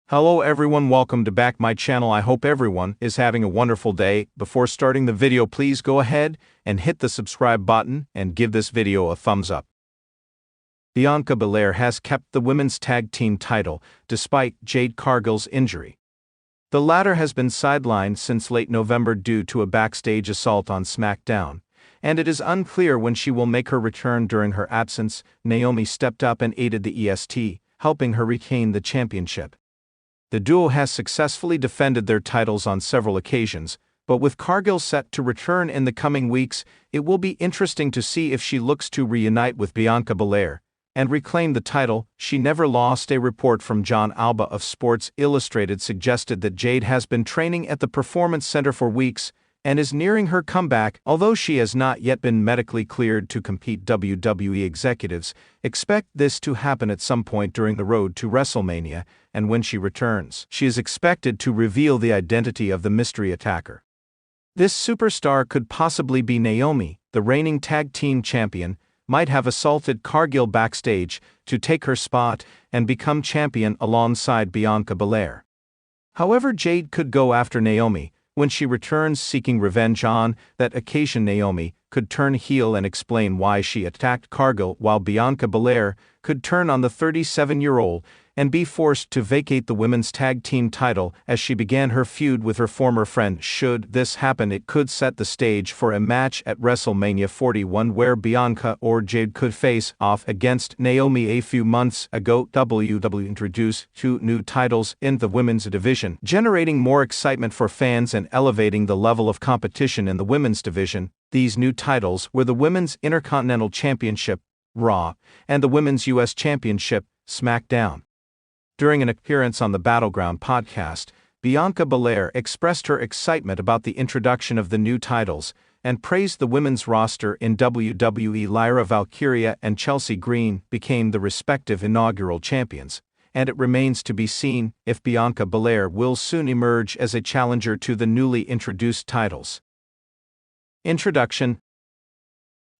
Hello everyone, welcome to back my channel. I hope everyone is having a wonderful day. Before starting the video, please go ahead and hit the subscribe button and give this video a thumbs up. Bianca Belair has kept the women's tag team title despite Jade Cargill's injury. The latter has been sidelined since late November due to a backstage assault on SmackDown, and it is unclear when she will make her return. During her absence, Naomi stepped up and aided the EST, helping her retain the championship. The duo has successfully defended their titles on several occasions, but with Cargill set to return in the coming weeks, it will be interesting to see if she looks to reunite with Bianca Belair and reclaim the title she never lost. A report from John Alba of Sports Illustrated suggested that Jade has been training at the Performance Center for weeks and is nearing her comeback. Although she has not yet been medically cleared to compete, WWE executives expect this to happen at some point during the road to WrestleMania, and when she returns, she is expected to reveal the identity of the mystery attacker. This superstar could possibly be Naomi, the reigning tag team champion, might have assaulted Cargill backstage to take her spot and become champion alongside Bianca Belair. However, Jade could go after Naomi when she returns, seeking revenge. On that occasion, Naomi could turn heel and explain why she attacked Cargill, while Bianca Belair could turn on the 37-year-old and be forced to vacate the women's tag team title as she began her feud with her former friend. Should this happen, it could set the stage for a match at WrestleMania 41 where Bianca or Jade could face off against Naomi. A few months ago, WWE introduced two new titles in the women's division, generating more excitement for fans and elevating the level of competition in the women's division. These new titles were the Women's Intercontinental Championship, Raw, and the Women's U.S. Championship, SmackDown. During an appearance on the Battleground podcast, Bianca Belair expressed her excitement about the introduction of the new titles and praised the women's roster in WWE. Lyra Valkyria and Chelsea Green became the respective inaugural champions, and it remains to be seen if Bianca Belair will soon emerge as a challenger to the newly introduced titles. Introduction.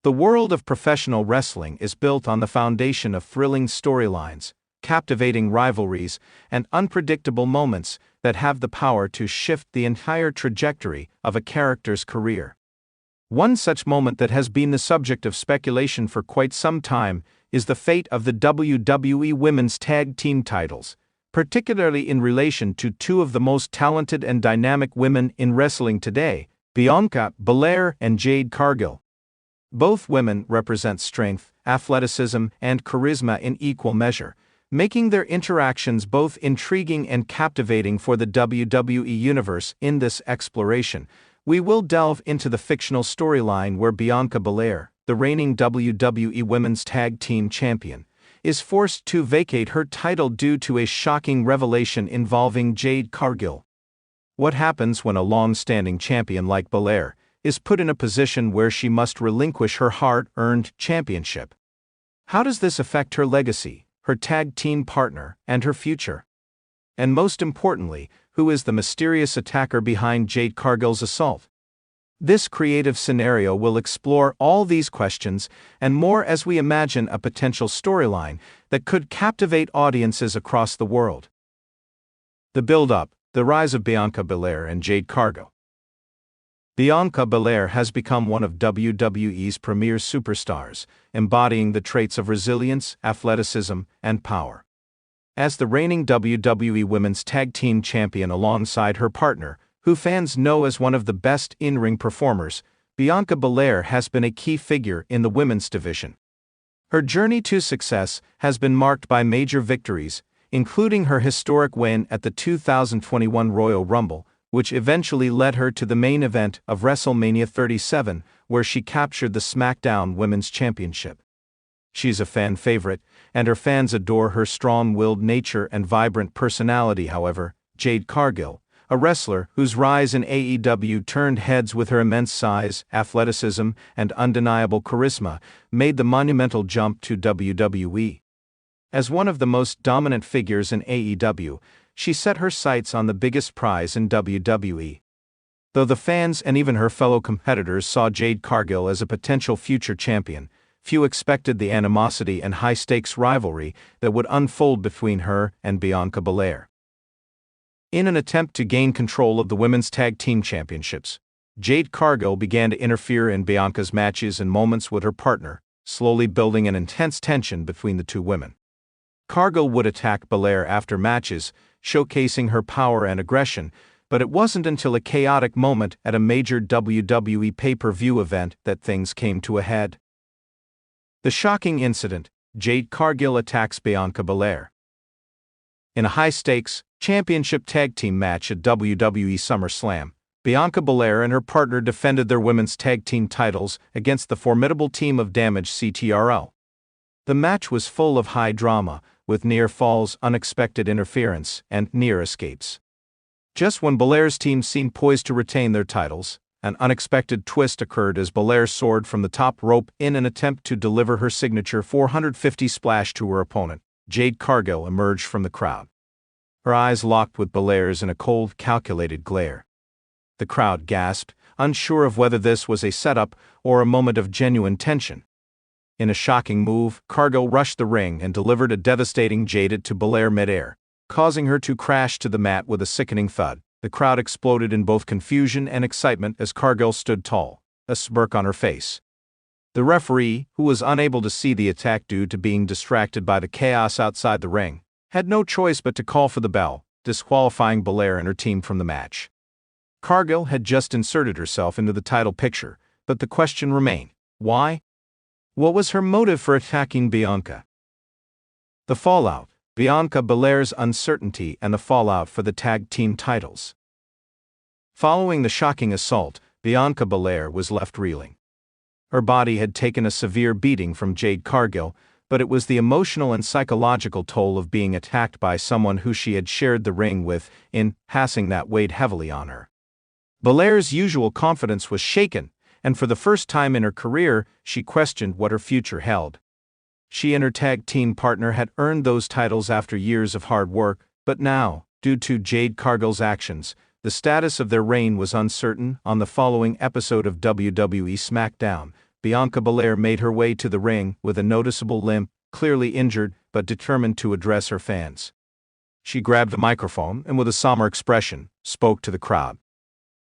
The world of professional wrestling is built on the foundation of thrilling storylines, captivating rivalries, and unpredictable moments that have the power to shift the entire trajectory of a character's career. One such moment that has been the subject of speculation for quite some time is the fate of the WWE Women's Tag Team titles, particularly in relation to two of the most talented and dynamic women in wrestling today, Bianca Belair and Jade Cargill. Both women represent strength, athleticism, and charisma in equal measure, making their interactions both intriguing and captivating for the WWE Universe. In this exploration, we will delve into the fictional storyline where Bianca Belair, the reigning WWE Women's Tag Team Champion, is forced to vacate her title due to a shocking revelation involving Jade Cargill. What happens when a long-standing champion like Belair is put in a position where she must relinquish her hard-earned championship? How does this affect her legacy, her tag team partner, and her future? And most importantly, who is the mysterious attacker behind Jade Cargill's assault? This creative scenario will explore all these questions and more as we imagine a potential storyline that could captivate audiences across the world. The build-up, the rise of Bianca Belair and Jade Cargill. Bianca Belair has become one of WWE's premier superstars, embodying the traits of resilience, athleticism, and power. As the reigning WWE Women's Tag Team Champion alongside her partner, who fans know as one of the best in-ring performers, Bianca Belair has been a key figure in the women's division. Her journey to success has been marked by major victories, including her historic win at the 2021 Royal Rumble, which eventually led her to the main event of WrestleMania 37, where she captured the SmackDown Women's Championship. She's a fan favorite, and her fans adore her strong-willed nature and vibrant personality. However, Jade Cargill, a wrestler whose rise in AEW turned heads with her immense size, athleticism, and undeniable charisma, made the monumental jump to WWE. As one of the most dominant figures in AEW, she set her sights on the biggest prize in WWE. Though the fans and even her fellow competitors saw Jade Cargill as a potential future champion, few expected the animosity and high-stakes rivalry that would unfold between her and Bianca Belair. In an attempt to gain control of the Women's Tag Team Championships, Jade Cargill began to interfere in Bianca's matches and moments with her partner, slowly building an intense tension between the two women. Cargill would attack Belair after matches, showcasing her power and aggression, but it wasn't until a chaotic moment at a major WWE pay-per-view event that things came to a head. The shocking incident: Jade Cargill attacks Bianca Belair. In a high-stakes, championship tag team match at WWE SummerSlam, Bianca Belair and her partner defended their women's tag team titles against the formidable team of Damage CTRL. The match was full of high drama, with near falls, unexpected interference, and near escapes. Just when Belair's team seemed poised to retain their titles, an unexpected twist occurred as Belair soared from the top rope in an attempt to deliver her signature 450 splash to her opponent. Jade Cargill emerged from the crowd. Her eyes locked with Belair's in a cold, calculated glare. The crowd gasped, unsure of whether this was a setup or a moment of genuine tension. In a shocking move, Cargill rushed the ring and delivered a devastating Jade to Belair midair, causing her to crash to the mat with a sickening thud. The crowd exploded in both confusion and excitement as Cargill stood tall, a smirk on her face. The referee, who was unable to see the attack due to being distracted by the chaos outside the ring, had no choice but to call for the bell, disqualifying Belair and her team from the match. Cargill had just inserted herself into the title picture, but the question remained: why? What was her motive for attacking Bianca? The fallout: Bianca Belair's uncertainty and the fallout for the tag team titles. Following the shocking assault, Bianca Belair was left reeling. Her body had taken a severe beating from Jade Cargill, but it was the emotional and psychological toll of being attacked by someone who she had shared the ring with in passing that weighed heavily on her. Belair's usual confidence was shaken, and for the first time in her career, she questioned what her future held. She and her tag team partner had earned those titles after years of hard work, but now, due to Jade Cargill's actions, the status of their reign was uncertain. On the following episode of WWE SmackDown, Bianca Belair made her way to the ring with a noticeable limp, clearly injured but determined to address her fans. She grabbed a microphone and with a somber expression, spoke to the crowd.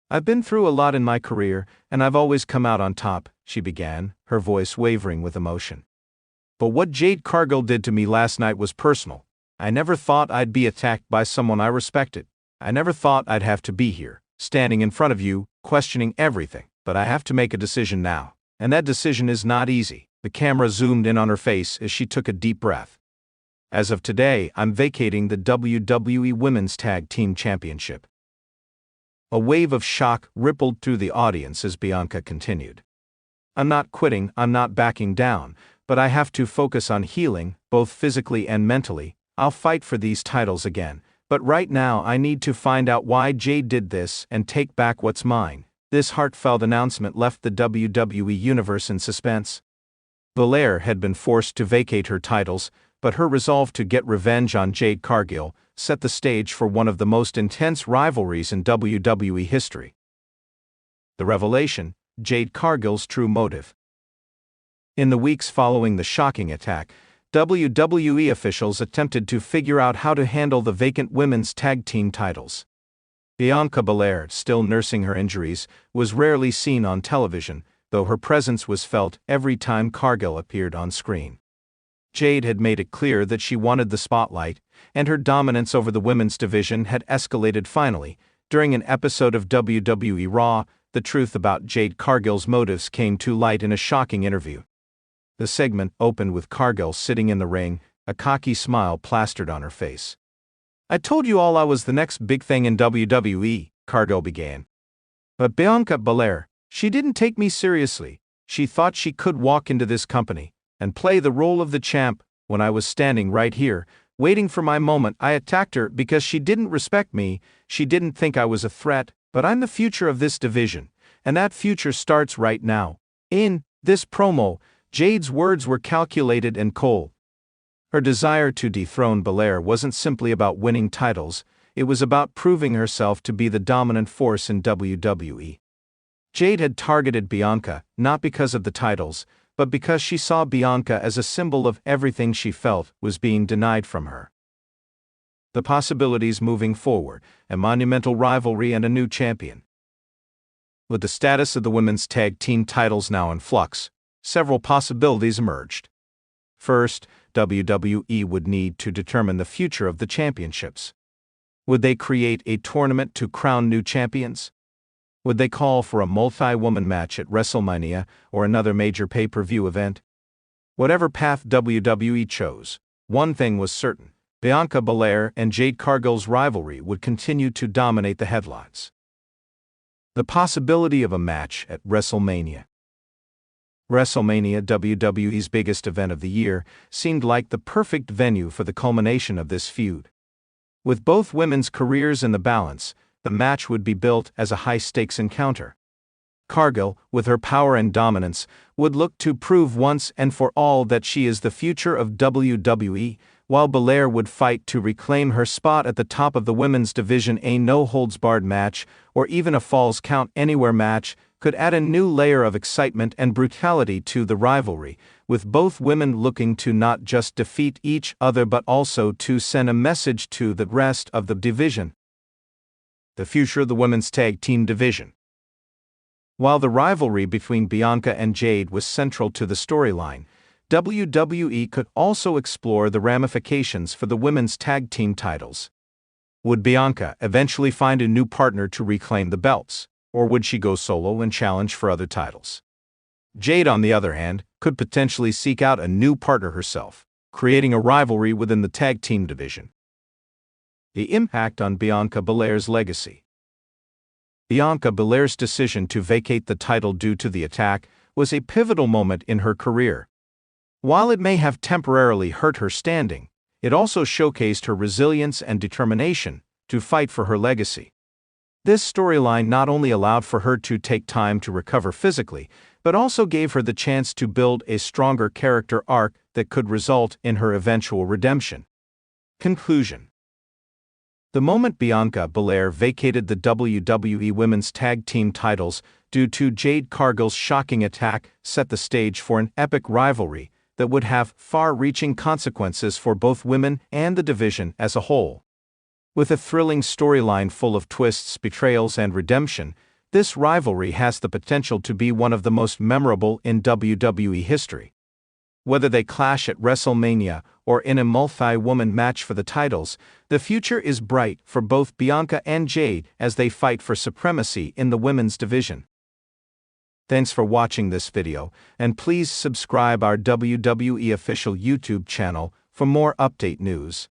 "I've been through a lot in my career, and I've always come out on top," she began, her voice wavering with emotion. "But what Jade Cargill did to me last night was personal. I never thought I'd be attacked by someone I respected. I never thought I'd have to be here, standing in front of you, questioning everything. But I have to make a decision now. And that decision is not easy." The camera zoomed in on her face as she took a deep breath. "As of today, I'm vacating the WWE Women's Tag Team Championship." A wave of shock rippled through the audience as Bianca continued. "I'm not quitting, I'm not backing down, but I have to focus on healing, both physically and mentally. I'll fight for these titles again, but right now I need to find out why Jade did this and take back what's mine." This heartfelt announcement left the WWE Universe in suspense. Belair had been forced to vacate her titles, but her resolve to get revenge on Jade Cargill set the stage for one of the most intense rivalries in WWE history. The revelation: Jade Cargill's true motive. In the weeks following the shocking attack, WWE officials attempted to figure out how to handle the vacant women's tag team titles. Bianca Belair, still nursing her injuries, was rarely seen on television, though her presence was felt every time Cargill appeared on screen. Jade had made it clear that she wanted the spotlight, and her dominance over the women's division had escalated finally. During an episode of WWE Raw, the truth about Jade Cargill's motives came to light in a shocking interview. The segment opened with Cargill sitting in the ring, a cocky smile plastered on her face. "I told you all I was the next big thing in WWE," Cargill began. "But Bianca Belair, she didn't take me seriously. She thought she could walk into this company and play the role of the champ when I was standing right here, waiting for my moment. I attacked her because she didn't respect me, she didn't think I was a threat, but I'm the future of this division, and that future starts right now." In this promo, Jade's words were calculated and cold. Her desire to dethrone Belair wasn't simply about winning titles, it was about proving herself to be the dominant force in WWE. Jade had targeted Bianca, not because of the titles, but because she saw Bianca as a symbol of everything she felt was being denied from her. The possibilities moving forward, a monumental rivalry and a new champion. With the status of the women's tag team titles now in flux, several possibilities emerged. First, WWE would need to determine the future of the championships. Would they create a tournament to crown new champions? Would they call for a multi-woman match at WrestleMania or another major pay-per-view event? Whatever path WWE chose, one thing was certain: Bianca Belair and Jade Cargill's rivalry would continue to dominate the headlines. The possibility of a match at WrestleMania. WrestleMania, WWE's biggest event of the year, seemed like the perfect venue for the culmination of this feud. With both women's careers in the balance, the match would be built as a high-stakes encounter. Cargill, with her power and dominance, would look to prove once and for all that she is the future of WWE, while Belair would fight to reclaim her spot at the top of the women's division. A no-holds-barred match, or even a Falls Count Anywhere match, could add a new layer of excitement and brutality to the rivalry, with both women looking to not just defeat each other but also to send a message to the rest of the division. The future of the women's tag team division. While the rivalry between Bianca and Jade was central to the storyline, WWE could also explore the ramifications for the women's tag team titles. Would Bianca eventually find a new partner to reclaim the belts, or would she go solo and challenge for other titles? Jade, on the other hand, could potentially seek out a new partner herself, creating a rivalry within the tag team division. The impact on Bianca Belair's legacy. Bianca Belair's decision to vacate the title due to the attack was a pivotal moment in her career. While it may have temporarily hurt her standing, it also showcased her resilience and determination to fight for her legacy. This storyline not only allowed for her to take time to recover physically, but also gave her the chance to build a stronger character arc that could result in her eventual redemption. Conclusion. The moment Bianca Belair vacated the WWE Women's Tag Team titles due to Jade Cargill's shocking attack set the stage for an epic rivalry that would have far-reaching consequences for both women and the division as a whole. With a thrilling storyline full of twists, betrayals, and redemption, this rivalry has the potential to be one of the most memorable in WWE history. Whether they clash at WrestleMania or in a multi-woman match for the titles, the future is bright for both Bianca and Jade as they fight for supremacy in the women's division. Thanks for watching this video, and please subscribe our WWE official YouTube channel for more update news.